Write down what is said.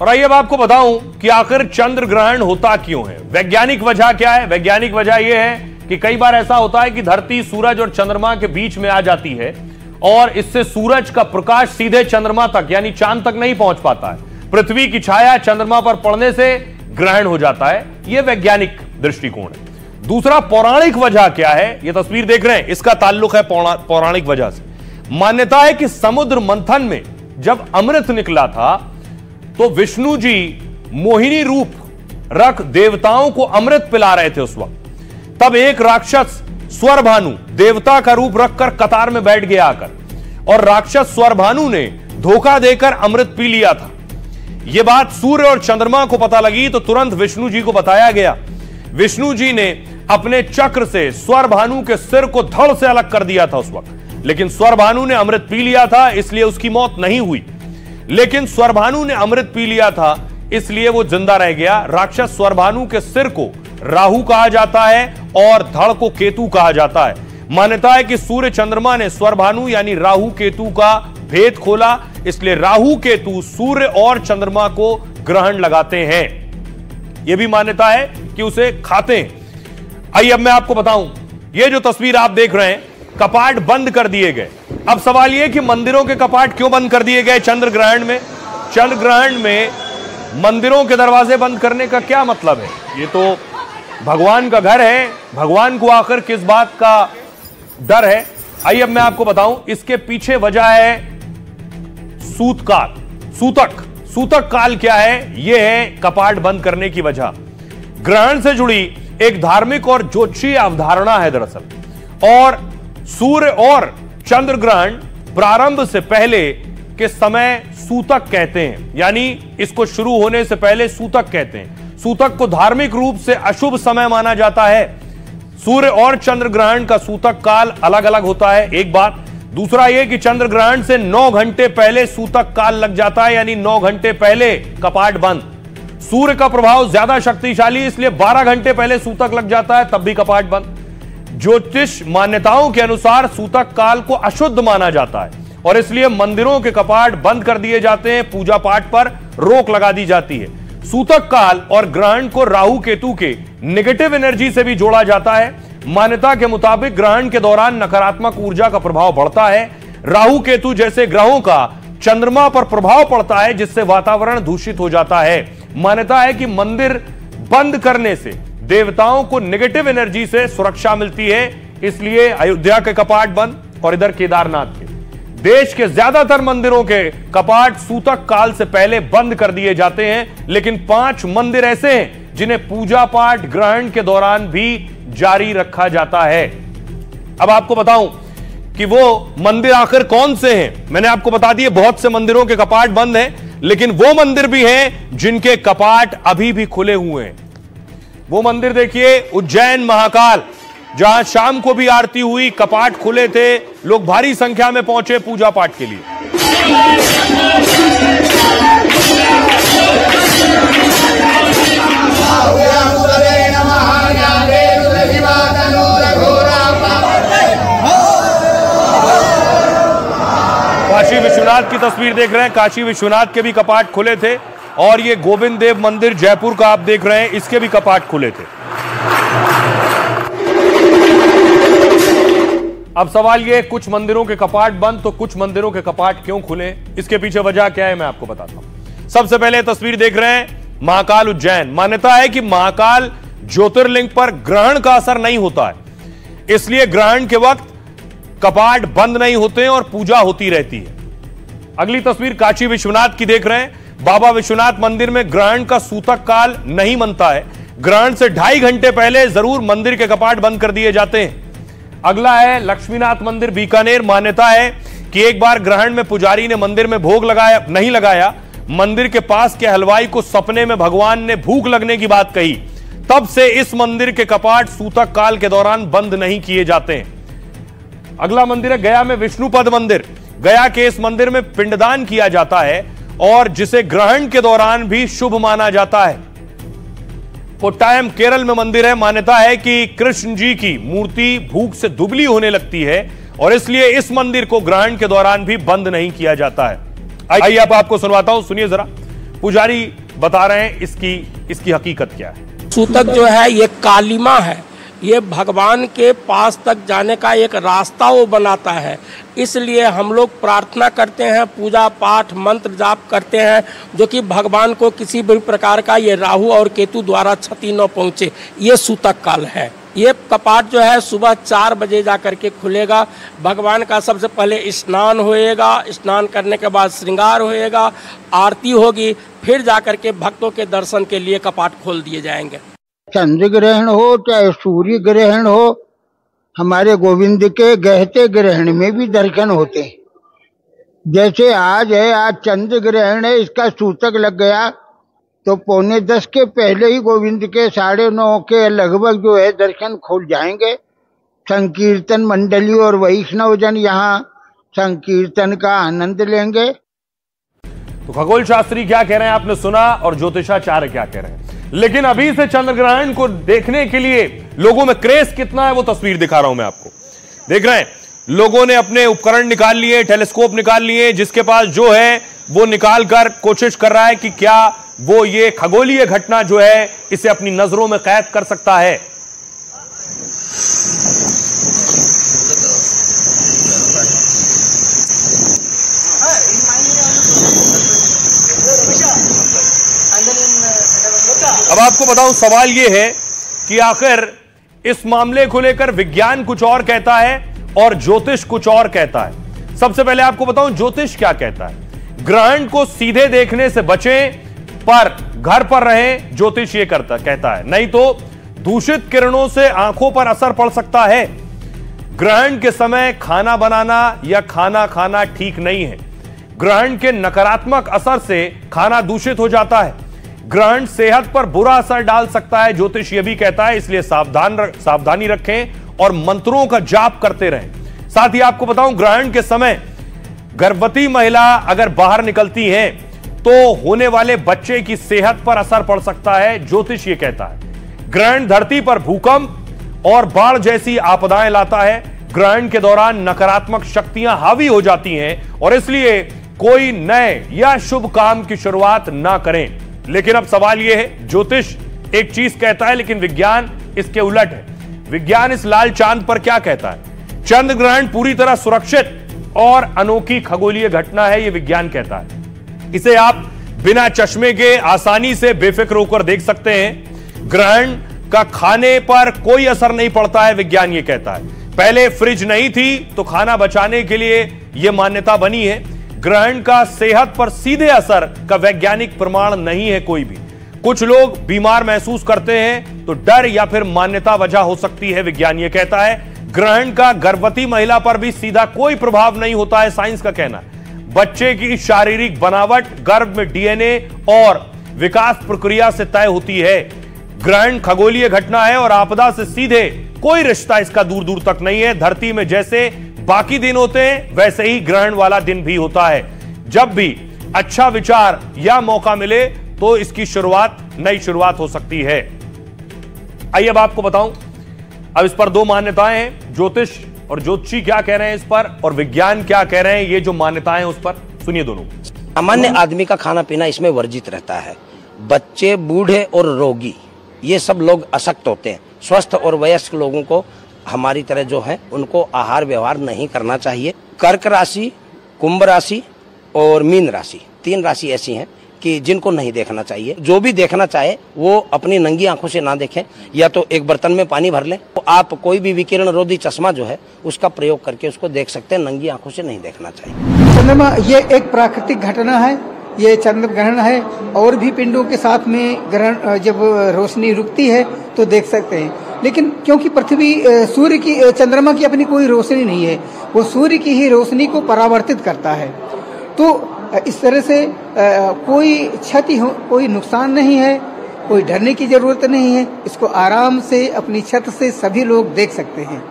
और आइए अब आपको बताऊं कि आखिर चंद्र ग्रहण होता क्यों है। वैज्ञानिक वजह क्या है? वैज्ञानिक वजह यह है कि कई बार ऐसा होता है कि धरती सूरज और चंद्रमा के बीच में आ जाती है और इससे सूरज का प्रकाश सीधे चंद्रमा तक यानी चांद तक नहीं पहुंच पाता है। पृथ्वी की छाया चंद्रमा पर पड़ने से ग्रहण हो जाता है। यह वैज्ञानिक दृष्टिकोण है। दूसरा, पौराणिक वजह क्या है? यह तस्वीर देख रहे हैं, इसका ताल्लुक है पौराणिक वजह से। मान्यता है कि समुद्र मंथन में जब अमृत निकला था तो विष्णु जी मोहिनी रूप रख देवताओं को अमृत पिला रहे थे उस वक्त। तब एक राक्षस स्वरभानु देवता का रूप रखकर कतार में बैठ गया आकर और राक्षस स्वरभानु ने धोखा देकर अमृत पी लिया था। यह बात सूर्य और चंद्रमा को पता लगी तो तुरंत विष्णु जी को बताया गया। विष्णु जी ने अपने चक्र से स्वरभानु के सिर को धड़ से अलग कर दिया था उस वक्त, लेकिन स्वरभानु ने अमृत पी लिया था इसलिए उसकी मौत नहीं हुई। लेकिन स्वरभानु ने अमृत पी लिया था इसलिए वो जिंदा रह गया। राक्षस स्वरभानु के सिर को राहु कहा जाता है और धड़ को केतु कहा जाता है। मान्यता है कि सूर्य चंद्रमा ने स्वरभानु यानी राहु केतु का भेद खोला, इसलिए राहु केतु सूर्य और चंद्रमा को ग्रहण लगाते हैं। यह भी मान्यता है कि उसे खाते हैं। आइए अब मैं आपको बताऊं, यह जो तस्वीर आप देख रहे हैं, कपाट बंद कर दिए गए। अब सवाल यह कि मंदिरों के कपाट क्यों बंद कर दिए गए चंद्र ग्रहण में? चंद्र ग्रहण में मंदिरों के दरवाजे बंद करने का क्या मतलब है? ये तो भगवान का घर है, भगवान को आखिर किस बात का डर है? आइए अब मैं आपको बताऊं, इसके पीछे वजह है सूतकाल, सूतक काल क्या है? यह है कपाट बंद करने की वजह। ग्रहण से जुड़ी एक धार्मिक और ज्योतिषीय अवधारणा है दरअसल। और सूर्य और चंद्र ग्रहण प्रारंभ से पहले के समय सूतक कहते हैं, यानी इसको शुरू होने से पहले सूतक कहते हैं। सूतक को धार्मिक रूप से अशुभ समय माना जाता है। सूर्य और चंद्र ग्रहण का सूतक काल अलग अलग होता है, एक बात। दूसरा यह कि चंद्र ग्रहण से 9 घंटे पहले सूतक काल लग जाता है, यानी 9 घंटे पहले कपाट बंद। सूर्य का प्रभाव ज्यादा शक्तिशाली इसलिए 12 घंटे पहले सूतक लग जाता है, तब भी कपाट बंद। ज्योतिष मान्यताओं के अनुसार सूतक काल को अशुद्ध माना जाता है और इसलिए मंदिरों के कपाट बंद कर दिए जाते हैं, पूजा पाठ पर रोक लगा दी जाती है। सूतक काल और ग्रहण को राहु केतु के नेगेटिव एनर्जी से भी जोड़ा जाता है। मान्यता के मुताबिक ग्रहण के दौरान नकारात्मक ऊर्जा का प्रभाव बढ़ता है। राहु केतु जैसे ग्रहों का चंद्रमा पर प्रभाव पड़ता है जिससे वातावरण दूषित हो जाता है। मान्यता है कि मंदिर बंद करने से देवताओं को नेगेटिव एनर्जी से सुरक्षा मिलती है, इसलिए अयोध्या के कपाट बंद और इधर केदारनाथ के। देश के ज्यादातर मंदिरों के कपाट सूतक काल से पहले बंद कर दिए जाते हैं, लेकिन 5 मंदिर ऐसे हैं जिन्हें पूजा पाठ ग्रहण के दौरान भी जारी रखा जाता है। अब आपको बताऊं कि वो मंदिर आखिर कौन से हैं। मैंने आपको बता दिए बहुत से मंदिरों के कपाट बंद हैं, लेकिन वो मंदिर भी हैं जिनके कपाट अभी भी खुले हुए हैं। वो मंदिर देखिए, उज्जैन महाकाल, जहां शाम को भी आरती हुई, कपाट खुले थे, लोग भारी संख्या में पहुंचे पूजा पाठ के लिए। काशी विश्वनाथ की तस्वीर देख रहे हैं, काशी विश्वनाथ के भी कपाट खुले थे और ये गोविंद देव मंदिर जयपुर का आप देख रहे हैं, इसके भी कपाट खुले थे। अब सवाल ये, कुछ मंदिरों के कपाट बंद तो कुछ मंदिरों के कपाट क्यों खुले? इसके पीछे वजह क्या है मैं आपको बताता हूं। सबसे पहले तस्वीर देख रहे हैं महाकाल उज्जैन। मान्यता है कि महाकाल ज्योतिर्लिंग पर ग्रहण का असर नहीं होता है, इसलिए ग्रहण के वक्त कपाट बंद नहीं होते और पूजा होती रहती है। अगली तस्वीर काशी विश्वनाथ की देख रहे हैं। बाबा विश्वनाथ मंदिर में ग्रहण का सूतक काल नहीं मनता है। ग्रहण से 2.5 घंटे पहले जरूर मंदिर के कपाट बंद कर दिए जाते हैं। अगला है लक्ष्मीनाथ मंदिर बीकानेर। मान्यता है कि एक बार ग्रहण में पुजारी ने मंदिर में भोग नहीं लगाया। मंदिर के पास के हलवाई को सपने में भगवान ने भूख लगने की बात कही, तब से इस मंदिर के कपाट सूतक काल के दौरान बंद नहीं किए जाते हैं। अगला मंदिर है गया में विष्णुपद मंदिर। गया के इस मंदिर में पिंडदान किया जाता है और जिसे ग्रहण के दौरान भी शुभ माना जाता है। कोट्टायम केरल में मंदिर है। मान्यता है कि कृष्ण जी की मूर्ति भूख से दुबली होने लगती है और इसलिए इस मंदिर को ग्रहण के दौरान भी बंद नहीं किया जाता है। आइए अब आपको सुनवाता हूं, सुनिए जरा। पुजारी बता रहे हैं इसकी हकीकत क्या है। सूतक जो है ये कालिमा है, ये भगवान के पास तक जाने का एक रास्ता वो बनाता है। इसलिए हम लोग प्रार्थना करते हैं, पूजा पाठ मंत्र जाप करते हैं, जो कि भगवान को किसी भी प्रकार का ये राहु और केतु द्वारा क्षति न पहुंचे। ये सूतक काल है। ये कपाट जो है सुबह 4 बजे जा करके खुलेगा। भगवान का सबसे पहले स्नान होएगा, स्नान करने के बाद श्रृंगार होएगा, आरती होगी, फिर जा करके भक्तों के दर्शन के लिए कपाट खोल दिए जाएंगे। चंद्र ग्रहण हो चाहे सूर्य ग्रहण हो, हमारे गोविंद के गहते ग्रहण में भी दर्शन होते हैं। जैसे आज है, आज चंद्र ग्रहण है, इसका सूतक लग गया तो 9:45 के पहले ही गोविंद के 9:30 के लगभग जो है दर्शन खुल जाएंगे। संकीर्तन मंडली और वैष्णव जन यहाँ संकीर्तन का आनंद लेंगे। तो खगोल शास्त्री क्या कह रहे हैं आपने सुना, और ज्योतिषाचार्य क्या कह रहे हैं। लेकिन अभी से चंद्र ग्रहण को देखने के लिए लोगों में क्रेज कितना है वो तस्वीर दिखा रहा हूं मैं आपको। देख रहे हैं, लोगों ने अपने उपकरण निकाल लिए, टेलीस्कोप निकाल लिए, जिसके पास जो है वो निकाल कर कोशिश कर रहा है कि क्या वो ये खगोलीय घटना जो है इसे अपनी नजरों में कैद कर सकता है। अब आपको बताऊं, सवाल यह है कि आखिर इस मामले को लेकर विज्ञान कुछ और कहता है और ज्योतिष कुछ और कहता है। सबसे पहले आपको बताऊं ज्योतिष क्या कहता है। ग्रहण को सीधे देखने से बचें, पर घर पर रहें, ज्योतिष ये कहता है। नहीं तो दूषित किरणों से आंखों पर असर पड़ सकता है। ग्रहण के समय खाना बनाना या खाना खाना ठीक नहीं है। ग्रहण के नकारात्मक असर से खाना दूषित हो जाता है। ग्रहण सेहत पर बुरा असर डाल सकता है, ज्योतिष यह भी कहता है। इसलिए सावधानी रखें और मंत्रों का जाप करते रहें। साथ ही आपको बताऊं, ग्रहण के समय गर्भवती महिला अगर बाहर निकलती हैं तो होने वाले बच्चे की सेहत पर असर पड़ सकता है, ज्योतिष ये कहता है। ग्रहण धरती पर भूकंप और बाढ़ जैसी आपदाएं लाता है। ग्रहण के दौरान नकारात्मक शक्तियां हावी हो जाती हैं और इसलिए कोई नए या शुभ काम की शुरुआत ना करें। लेकिन अब सवाल यह है, ज्योतिष एक चीज कहता है लेकिन विज्ञान इसके उलट है। विज्ञान इस लाल चांद पर क्या कहता है। चंद्र ग्रहण पूरी तरह सुरक्षित और अनोखी खगोलीय घटना है, यह विज्ञान कहता है। इसे आप बिना चश्मे के आसानी से बेफिक्र होकर देख सकते हैं। ग्रहण का खाने पर कोई असर नहीं पड़ता है, विज्ञान यह कहता है। पहले फ्रिज नहीं थी तो खाना बचाने के लिए यह मान्यता बनी है। ग्रहण का सेहत पर सीधे असर का वैज्ञानिक प्रमाण नहीं है कोई भी। कुछ लोग बीमार महसूस करते हैं तो डर या फिर मान्यता वजह हो सकती है, विज्ञान यह कहता है। ग्रहण का गर्भवती महिला पर भी सीधा कोई प्रभाव नहीं होता है, साइंस का कहना है। बच्चे की शारीरिक बनावट गर्भ में डीएनए और विकास प्रक्रिया से तय होती है। ग्रहण खगोलीय घटना है और आपदा से सीधे कोई रिश्ता इसका दूर दूर तक नहीं है। धरती में जैसे बाकी दिन होते हैं वैसे ही ग्रहण वाला दिन भी होता है। जब भी अच्छा विचार या मौका मिले तो इसकी नई शुरुआत हो सकती है। आइए अब आपको बताऊं, अब इस पर 2 मान्यताएं हैं। ज्योतिष और ज्योतिषी क्या कह रहे हैं इस पर, और विज्ञान क्या कह रहे हैं, ये जो मान्यताएं उस पर सुनिए दोनों। सामान्य आदमी का खाना पीना इसमें वर्जित रहता है। बच्चे, बूढ़े और रोगी ये सब लोग अशक्त होते हैं। स्वस्थ और वयस्क लोगों को हमारी तरह जो है उनको आहार व्यवहार नहीं करना चाहिए। कर्क राशि, कुंभ राशि और मीन राशि, 3 राशि ऐसी हैं कि जिनको नहीं देखना चाहिए। जो भी देखना चाहे वो अपनी नंगी आंखों से ना देखें, या तो एक बर्तन में पानी भर लें। तो आप कोई भी विकिरण रोधी चश्मा जो है उसका प्रयोग करके उसको देख सकते हैं, नंगी आंखों से नहीं देखना चाहिए। चंद्रमा ये एक प्राकृतिक घटना है, ये चंद्र ग्रहण है। और भी पिंडों के साथ में ग्रहण जब रोशनी रुकती है तो देख सकते हैं, लेकिन क्योंकि पृथ्वी सूर्य की, चंद्रमा की अपनी कोई रोशनी नहीं है, वो सूर्य की ही रोशनी को परावर्तित करता है। तो इस तरह से कोई क्षति हो, कोई नुकसान नहीं है, कोई डरने की जरूरत नहीं है। इसको आराम से अपनी छत से सभी लोग देख सकते हैं।